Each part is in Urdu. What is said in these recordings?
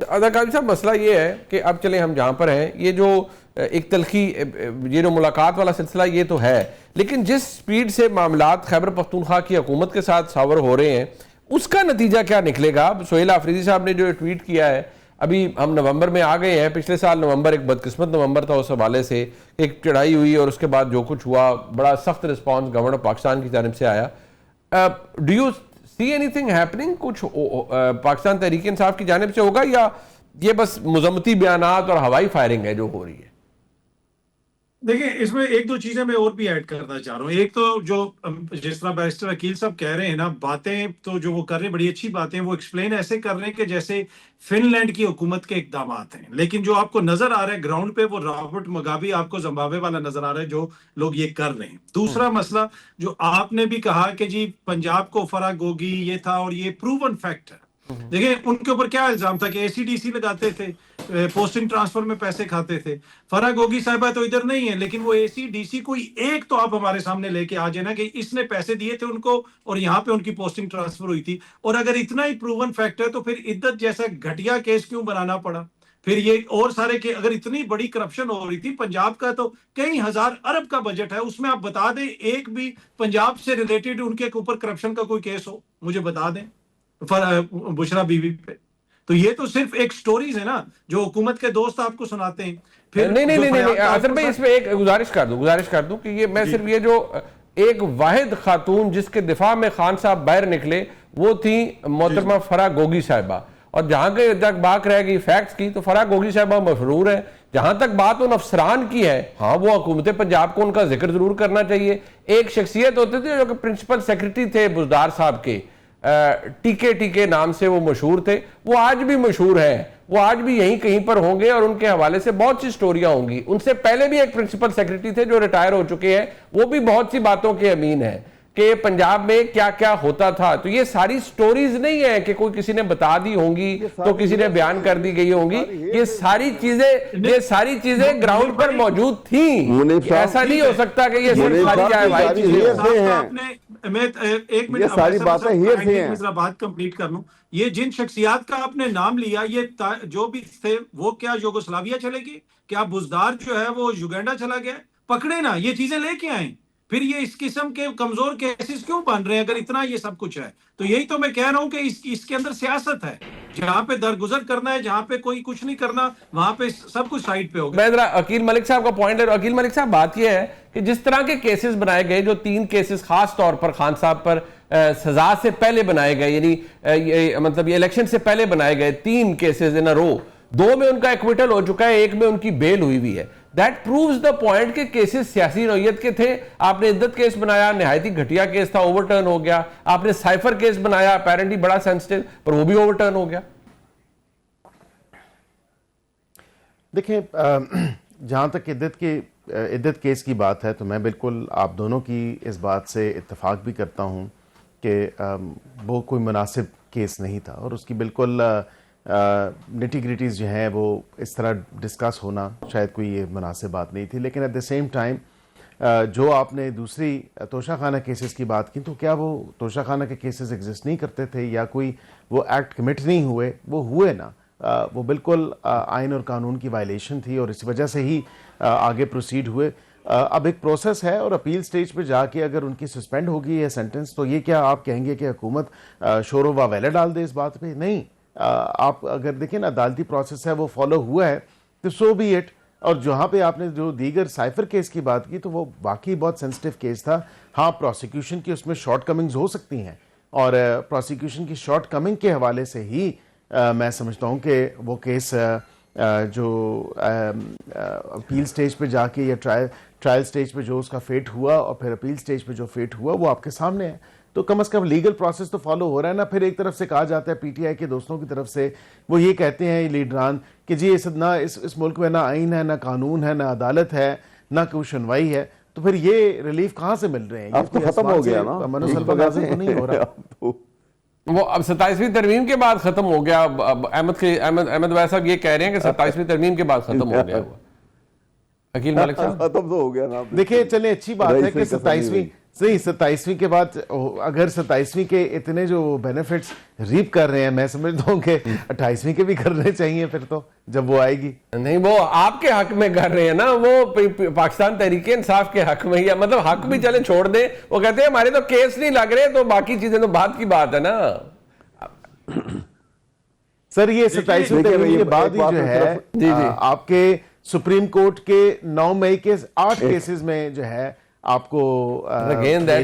اداکار صاحب مسئلہ یہ ہے کہ اب چلیں ہم جہاں پر ہیں، یہ جو ایک تلخی، یہ جو ملاقات والا سلسلہ یہ تو ہے، لیکن جس سپیڈ سے معاملات خیبر پختونخوا کی حکومت کے ساتھ ساور ہو رہے ہیں اس کا نتیجہ کیا نکلے گا؟ سہیل آفریدی صاحب نے جو ٹویٹ کیا ہے، ابھی ہم نومبر میں آ گئے ہیں، پچھلے سال نومبر ایک بدقسمت نومبر تھا اس حوالے سے، ایک چڑھائی ہوئی اور اس کے بعد جو کچھ ہوا بڑا سخت رسپانس گورنمنٹ آف پاکستان کی جانب سے آیا. Do you see any thing happening? کچھ پاکستان تحریک انصاف کی جانب سے ہوگا یا یہ بس مذمتی بیانات اور ہوائی فائرنگ ہے جو ہو رہی ہے؟ دیکھیں اس میں ایک دو چیزیں میں اور بھی ایڈ کرنا چاہ رہا ہوں. ایک تو جو جس طرح بیرسٹر عقیل صاحب کہہ رہے ہیں نا، باتیں تو جو وہ کر رہے ہیں بڑی اچھی باتیں، وہ ایکسپلین ایسے کر رہے ہیں کہ جیسے فن لینڈ کی حکومت کے اقدامات ہیں، لیکن جو آپ کو نظر آ رہا ہے گراؤنڈ پہ وہ رابرٹ مگابی آپ کو زمبابوے والا نظر آ رہا ہے جو لوگ یہ کر رہے ہیں. دوسرا مسئلہ جو آپ نے بھی کہا کہ جی پنجاب کو فرا گوگی یہ تھا، اور یہ پروون فیکٹ ہے. دیکھیں ان کے اوپر کیا الزام تھا کہ اے سی ڈی سی لگاتے تھے، پوسٹنگ ٹرانسفر میں پیسے کھاتے تھے. فرا گوگی صاحبہ تو ادھر نہیں ہے، لیکن وہ اے سی ڈی سی کوئی ایک تو آپ ہمارے سامنے لے کے آ جائے نا کہ اس نے پیسے دیے تھے ان کو اور یہاں پہ ان کی پوسٹنگ ٹرانسفر ہوئی تھی. اور اگر اتنا ہی پروون فیکٹ ہے تو پھر عدت جیسا گھٹیا کیس کیوں بنانا پڑا؟ پھر یہ اور سارے کہ اگر اتنی بڑی کرپشن ہو رہی تھی، پنجاب کا تو کئی ہزار ارب کا بجٹ ہے، اس میں آپ بتا دیں ایک بھی پنجاب سے ریلیٹڈ ان کے اوپر کرپشن کا کوئی کیس ہو مجھے بتا دیں بشرا بی بی پہ. تو یہ تو صرف ایک سٹوریز ہے نا جو حکومت کے دوست آپ کو سناتے ہیں. پھر نہیں اصل میں اس میں ایک گزارش کر دوں کہ یہ میں صرف یہ جو ایک واحد خاتون جس کے دفاع میں خان صاحب باہر نکلے وہ تھی محترمہ فرا گوگی صاحبہ، اور جہاں تک بات رہ گئی فیکٹس کی تو فرا گوگی صاحبہ مشہور ہے. جہاں تک بات ان افسران کی ہے، ہاں وہ حکومت پنجاب کو ان کا ذکر ضرور کرنا چاہیے. ایک شخصیت ہوتے تھے جو کہ پرنسپل سیکرٹری تھے بزدار صاحب کے، ٹیکے نام سے وہ مشہور تھے، وہ آج بھی مشہور ہیں، وہ آج بھی یہیں کہیں پر ہوں گے اور ان کے حوالے سے بہت سی سٹوریاں ہوں گی. ان سے پہلے بھی ایک پرنسپل سیکرٹری تھے جو ریٹائر ہو چکے ہیں، وہ بھی بہت سی باتوں کے امین ہیں کہ پنجاب میں کیا کیا ہوتا تھا. تو یہ ساری سٹوریز نہیں ہیں کہ کوئی کسی نے بتا دی ہوں گی تو کسی نے بیان کر دی گئی ہوں گی، یہ ساری چیزیں گراؤنڈ پر موجود تھیں. ایسا نہیں ہو سکتا کہ یہ صرف خالی جائے میں ایک منٹ بات کمپلیٹ کر لوں. یہ جن شخصیات کا آپ نے نام لیا یہ جو بھی تھے وہ کیا یوگوسلاویا چلے گئے؟ کیا بزدار جو ہے وہ یوگینڈا چلا گیا؟ پکڑے نا، یہ چیزیں لے کے آئیں. پھر یہ اس قسم کے کمزور کیسز کیوں بن رہے ہیں اگر اتنا یہ سب کچھ ہے؟ تو یہی تو میں کہہ رہا ہوں کہ اس کے اندر سیاست ہے. جہاں پہ درگزر کرنا ہے، جہاں پہ کوئی کچھ نہیں کرنا، وہاں پہ سب کچھ سائیڈ پہ ہوگا. میں ذرا عقیل ملک صاحب کا پوائنٹ ہے. عقیل ملک صاحب بات یہ ہے کہ جس طرح کے کیسز بنائے گئے، جو 3 کیسز خاص طور پر خان صاحب پر سزا سے پہلے بنائے گئے، یعنی مطلب یہ الیکشن سے پہلے بنائے گئے 3 کیسز ان رو، 2 میں ان کا ایکویٹل ہو چکا ہے، 1 میں ان کی بیل ہوئی ہوئی ہے. That proves the point کہ کیسز سیاسی نوعیت کے تھے. آپ نے عدت کیس بنایا، نہایتی گھٹیا کیس تھا، اوور ٹرن ہو گیا. آپ نے سائفر کیس بنایا، اپیرنٹلی بڑا سینسٹیو، پر وہ بھی اوور ٹرن ہو گیا. دیکھیں جہاں تک عدت کیس کی بات ہے تو میں بالکل آپ دونوں کی اس بات سے اتفاق بھی کرتا ہوں کہ وہ کوئی مناسب کیس نہیں تھا، اور اس کی بالکل نٹی گریٹیز جو ہیں وہ اس طرح ڈسکس ہونا شاید کوئی یہ مناسب بات نہیں تھی. لیکن ایٹ دا سیم ٹائم جو آپ نے دوسری توشہ خانہ کیسز کی بات کی، تو کیا وہ توشہ خانہ کے کیسز ایگزسٹ نہیں کرتے تھے یا کوئی وہ ایکٹ کمٹ نہیں ہوئے؟ وہ ہوئے نا. وہ بالکل آئین اور قانون کی وائلیشن تھی اور اس وجہ سے ہی آگے پروسیڈ ہوئے. اب ایک پروسیس ہے اور اپیل سٹیج پہ جا کے اگر ان کی سسپینڈ ہوگی یہ سینٹنس، تو یہ کیا آپ کہیں گے کہ حکومت شور و واویلا ڈال دے اس بات پہ؟ نہیں. آپ اگر دیکھیں نا عدالتی پروسیس ہے وہ فالو ہوا ہے تو سو بی اٹ. اور جہاں پہ آپ نے جو دیگر سائفر کیس کی بات کی تو وہ واقعی بہت سینسٹیو کیس تھا. ہاں پروسیکیوشن کی اس میں شارٹ کمنگز ہو سکتی ہیں، اور پروسیکیوشن کی شارٹ کمنگ کے حوالے سے ہی میں سمجھتا ہوں کہ وہ کیس جو اپیل سٹیج پہ جا کے یا ٹرائل سٹیج پہ جو اس کا فیٹ ہوا اور پھر اپیل سٹیج پہ جو فیٹ ہوا وہ آپ کے سامنے ہے. تو کم از کم لیگل پروسیس تو فالو ہو رہا ہے نا. پھر ایک طرف سے کہا جاتا ہے پی ٹی آئی کے دوستوں کی طرف سے، وہ یہ کہتے ہیں لیڈران کہ جی اس ملک میں نہ آئین ہے، نہ قانون ہے، نہ عدالت ہے، نہ کوئی سنوائی ہے. تو پھر یہ ریلیف کہاں سے مل رہے ہیں؟ اب تو ختم ہو گیا نا، تو نہیں ہو رہا. وہ اب 27ویں ترمیم کے بعد ختم ہو گیا. احمد وائز صاحب یہ کہہ رہے ہیں کہ 27ویں ترمیم کے بعد ختم ہو گیا ہوا. عقیل ملک صاحب ختم تو ہو گیا نا. دیکھیں چلیں اچھی بات ہے کہ صحیح 27ویں کے بعد اگر 27ویں کے اتنے جو بینیفٹس ریپ کر رہے ہیں میں سمجھتا ہوں کہ 28ویں کے بھی کرنے چاہیے پھر تو جب وہ آئے گی. نہیں وہ آپ کے حق میں کر رہے ہیں نا, وہ پاکستان تحریک انصاف کے حق میں ہی ہے, مطلب حق بھی چلے چھوڑ دیں, وہ کہتے ہیں ہمارے تو کیس نہیں لگ رہے تو باقی چیزیں تو بات کی بات ہے نا. سر یہ 27ویں ترمیم کے بعد ہی جو ہے آپ کے سپریم کورٹ کے 9 مئی کے 8 کیسز میں جو ہے آپ کو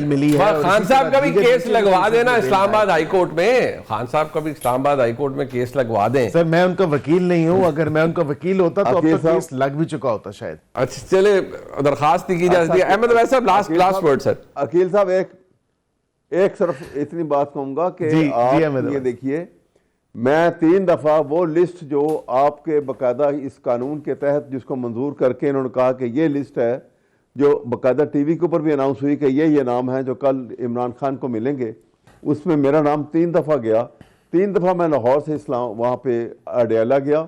ملی ہے. خان صاحب کا بھی کیس لگوا دینا اسلام آباد ہائی کورٹ میں, خان صاحب کا بھی اسلام آباد ہائی کورٹ میں کیس لگوا دیں. سر میں ان کا وکیل نہیں ہوں, اگر میں ان کا وکیل ہوتا تو اب تک کیس لگ بھی چکا ہوتا شاید. اچھا چلے درخواست کی جا سکتی ہے. احمد ویس صاحب لاسٹ ورڈ سر. عقیل صاحب ایک صرف اتنی بات کہوں گا کہ آپ یہ دیکھیے, میں 3 دفعہ وہ لسٹ جو آپ کے باقاعدہ اس قانون کے تحت جس کو منظور کر کے انہوں نے کہا کہ یہ لسٹ ہے جو باقاعدہ ٹی وی کے اوپر بھی اناؤنس ہوئی کہ یہ نام ہیں جو کل عمران خان کو ملیں گے, اس میں میرا نام 3 دفعہ گیا. 3 دفعہ میں لاہور سے اسلام وہاں پہ اڈیالہ گیا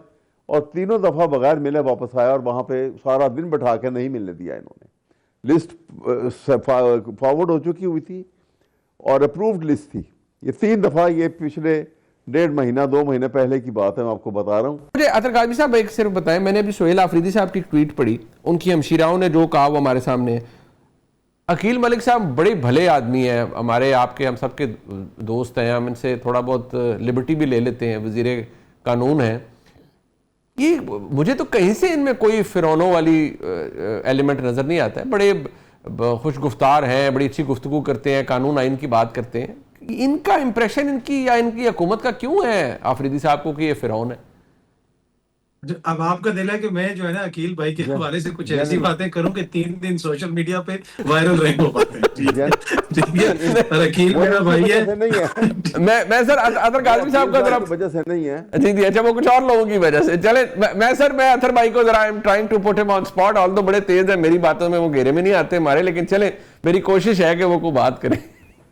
اور تینوں دفعہ بغیر ملے واپس آیا اور وہاں پہ سارا دن بٹھا کے نہیں ملنے دیا انہوں نے. لسٹ فارورڈ ہو چکی ہوئی تھی اور اپرووڈ لسٹ تھی. یہ 3 دفعہ, یہ پچھلے 1.5 مہینہ 2 مہینے پہلے کی بات ہے, میں آپ کو بتا رہا ہوں. مجھے عطر قادری صاحب ایک صرف بتائیں, میں نے ابھی سہیل آفریدی صاحب کی ٹویٹ پڑھی, ان کی ہمشیراؤں نے جو کہا وہ ہمارے سامنے ہے. عقیل ملک صاحب بڑے بھلے آدمی ہیں, ہمارے آپ کے ہم سب کے دوست ہیں, ہم ان سے تھوڑا بہت لبرٹی بھی لے لیتے ہیں, وزیر قانون ہیں. یہ مجھے تو کہیں سے ان میں کوئی فرعونوں والی ایلیمنٹ نظر نہیں آتا ہے. بڑے خوش گفتار ہیں, بڑی اچھی گفتگو کرتے ہیں, قانون آئین کی بات کرتے ہیں. ان کا امپریشن ان کی یا ان کی حکومت کا کیوں ہے آفریدی صاحب کو کہ یہ فرعون ہے؟ اب آپ کا دل ہے کہ میں جو ہے نا عقیل بھائی کے حوالے سے کچھ ایسی باتیں کروں کہ 3 دن سوشل میڈیا پہ وائرل رہے ہو باتیں. عقیل میرا بھائی ہے. میں سر عطر قادری صاحب کا ذرا وجہ سے نہیں ہے. جی اچھا وہ کچھ اور لوگوں کی وجہ سے. چلیں میں عطر بھائی کو ذرا ٹرائنگ ٹو پٹ ہم آن اسپاٹ, آل تو بڑے تیز ہیں, میری باتوں میں وہ گھیرے میں نہیں آتے ہمارے, لیکن چلیں میری کوشش ہے کہ وہ کوئی بات کریں.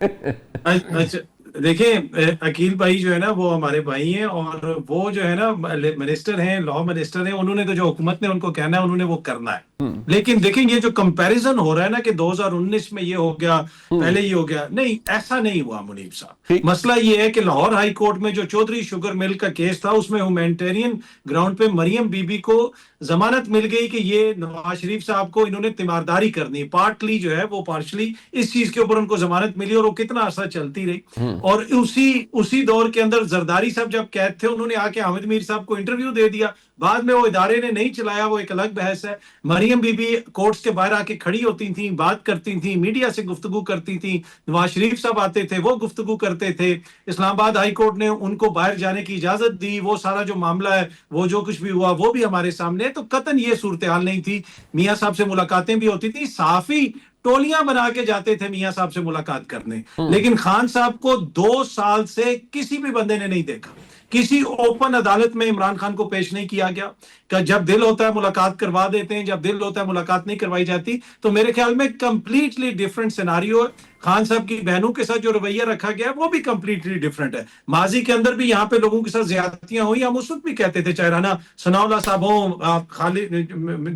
اچھا دیکھیں عقیل بھائی جو ہے نا وہ ہمارے بھائی ہیں اور وہ جو ہے نا منسٹر ہیں, لا منسٹر ہیں, انہوں نے تو جو حکومت نے ان کو کہنا ہے انہوں نے وہ کرنا ہے. لیکن دیکھیں یہ جو کمپیریزن ہو رہا ہے نا کہ 2019 میں یہ ہو گیا, پہلے یہ ہو گیا, نہیں ایسا نہیں ہوا منیب صاحب. مسئلہ یہ ہے کہ لاہور ہائی کورٹ میں جو چودھری شوگر مل کا کیس تھا اس میں ہیومینٹیرین گراؤنڈ پہ مریم بی بی کو ضمانت مل گئی کہ یہ نواز شریف صاحب کو انہوں نے تیمارداری کرنی, پارٹلی جو ہے وہ پارشلی اس چیز کے اوپر ان کو ضمانت ملی اور وہ کتنا عرصہ چلتی رہی. اور اسی دور کے اندر زرداری صاحب جب قید تھے انہوں نے آ کے حامد میر صاحب کو انٹرویو دے دیا, بعد میں وہ ادارے نے نہیں چلایا, وہ ایک الگ بحث ہے. مریم بی بی کورٹس کے باہر آ کے کھڑی ہوتی تھیں, بات کرتی تھیں, میڈیا سے گفتگو کرتی تھیں, نواز شریف صاحب آتے تھے وہ گفتگو کرتے تھے, اسلام آباد ہائی کورٹ نے ان کو باہر جانے کی اجازت دی, وہ سارا جو معاملہ ہے وہ جو کچھ بھی ہوا وہ بھی ہمارے سامنے ہے. تو قطعاً یہ صورتحال نہیں تھی. میاں صاحب سے ملاقاتیں بھی ہوتی تھی, صحافی ٹولیاں بنا کے جاتے تھے میاں صاحب سے ملاقات کرنے, لیکن خان صاحب کو 2 سال سے کسی بھی بندے نے نہیں دیکھا. کسی اوپن عدالت میں عمران خان کو پیش نہیں کیا گیا کہ جب دل ہوتا ہے ملاقات کروا دیتے ہیں, جب دل ہوتا ہے ملاقات نہیں کروائی جاتی. تو میرے خیال میں کمپلیٹلی ڈیفرنٹ سیناریو ہے. خان صاحب کی بہنوں کے ساتھ جو رویہ رکھا گیا وہ بھی کمپلیٹلی ڈیفرنٹ ہے. ماضی کے اندر بھی یہاں پہ لوگوں کے ساتھ زیادتیاں ہوئی, ہم اس وقت بھی کہتے تھے, چاہے رانا ثناء اللہ صاحب ہوں, خالد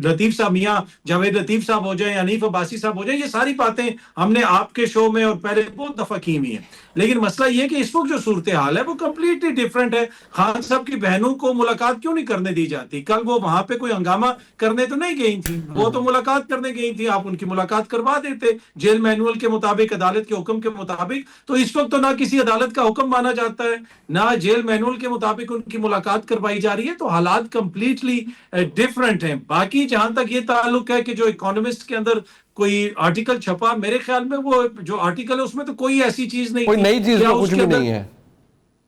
لطیف صاحب, میاں جاوید لطیف صاحب ہو جائیں, حنیف عباسی صاحب ہو جائیں, یہ ساری باتیں ہم نے آپ کے شو میں اور پہلے بہت دفعہ کی ہوئی ہیں. لیکن مسئلہ یہ کہ اس وقت جو صورتحال ہے وہ کمپلیٹلی ڈیفرنٹ ہے. خان صاحب کی بہنوں کو ملاقات کیوں نہیں کرنے دی جاتی؟ کل وہ وہاں پہ کوئی ہنگامہ کرنے تو نہیں گئی تھی, وہ تو ملاقات کرنے گئی تھی, آپ ان کی ملاقات کروا دیتے جیل مینول کے مطابق, عدالت کے حکم کے مطابق. تو اس وقت تو نہ کسی عدالت کا حکم مانا جاتا ہے, نہ جیل مینول کے مطابق ان کی ملاقات کروائی جا رہی ہے. تو حالات کمپلیٹلی ڈیفرنٹ ہیں. باقی جہاں تک یہ تعلق ہے کہ جو اکانومسٹ کے اندر کوئی آرٹیکل چھپا, میرے خیال میں وہ جو آرٹیکل ہے اس میں تو کوئی ایسی چیز نہیں, کوئی نئی چیز کچھ بھی نہیں ہے,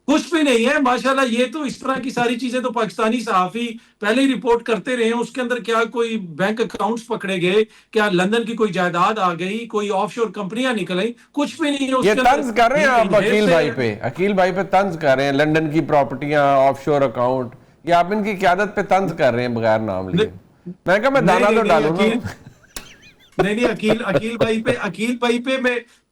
کچھ بھی نہیں ہے ماشاءاللہ. یہ تو اس طرح کی ساری چیزیں تو پاکستانی صحافی پہلے ہی رپورٹ کرتے رہے ہیں. اس کے اندر کیا کوئی بینک اکاؤنٹس پکڑے گئے, کیا لندن کی کوئی جائیداد آ گئی, کوئی آف شور کمپنیاں نکل آئی, کچھ بھی نہیں ہے. یہ طنز کر رہے ہیں آپ عقیل بھائی پہ, عقیل بھائی پہ طنز کر رہے ہیں, لندن کی پراپرٹیاں, آف شور اکاؤنٹ, یہ آپ ان کی قیادت پہ طنز کر رہے ہیں بغیر نام لیے. میں کہا میں دانا تو ڈالوں گا. نہیں عقیل بھائی پہ میں